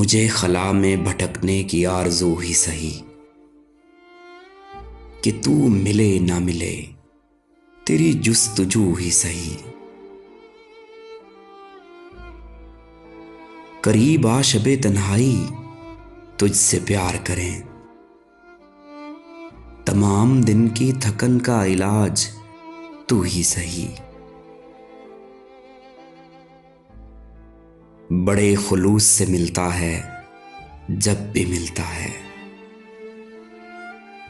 مجھے خلا میں بھٹکنے کی آرزو ہی سہی، کہ تو ملے نہ ملے تیری جستجو ہی سہی۔ قریب آ شب تنہائی تجھ سے پیار کریں، تمام دن کی تھکن کا علاج تو ہی سہی۔ بڑے خلوص سے ملتا ہے جب بھی ملتا ہے،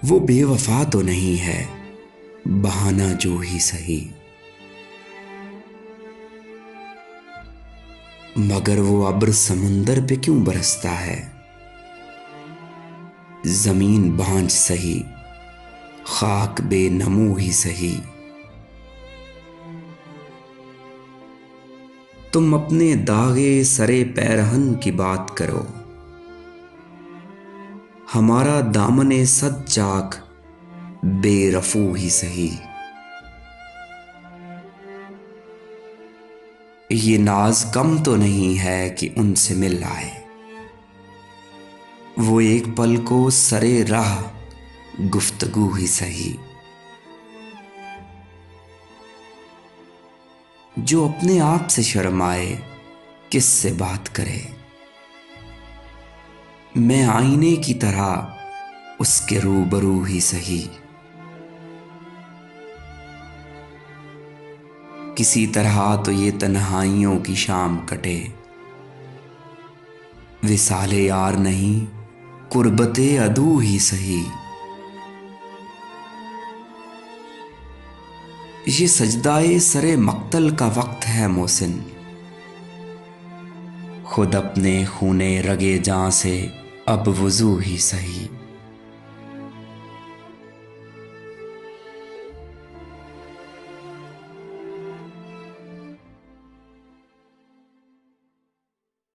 وہ بے وفا تو نہیں ہے بہانہ جو ہی سہی۔ مگر وہ ابر سمندر پہ کیوں برستا ہے، زمین بانجھ سہی خاک بے نمو ہی سہی۔ تم اپنے داغے سرے پیرہن کی بات کرو، ہمارا دامن صد چاک بے رفو ہی سہی۔ یہ ناز کم تو نہیں ہے کہ ان سے مل آئے، وہ ایک پل کو سرے راہ گفتگو ہی سہی۔ جو اپنے آپ سے شرمائے کس سے بات کرے، میں آئینے کی طرح اس کے روبرو ہی سہی۔ کسی طرح تو یہ تنہائیوں کی شام کٹے، وصال یار نہیں قربت عدو ہی سہی۔ یہ سجدائے سرے مقتل کا وقت ہے محسن، خود اپنے خونے رگے جاں سے اب وضو ہی سہی۔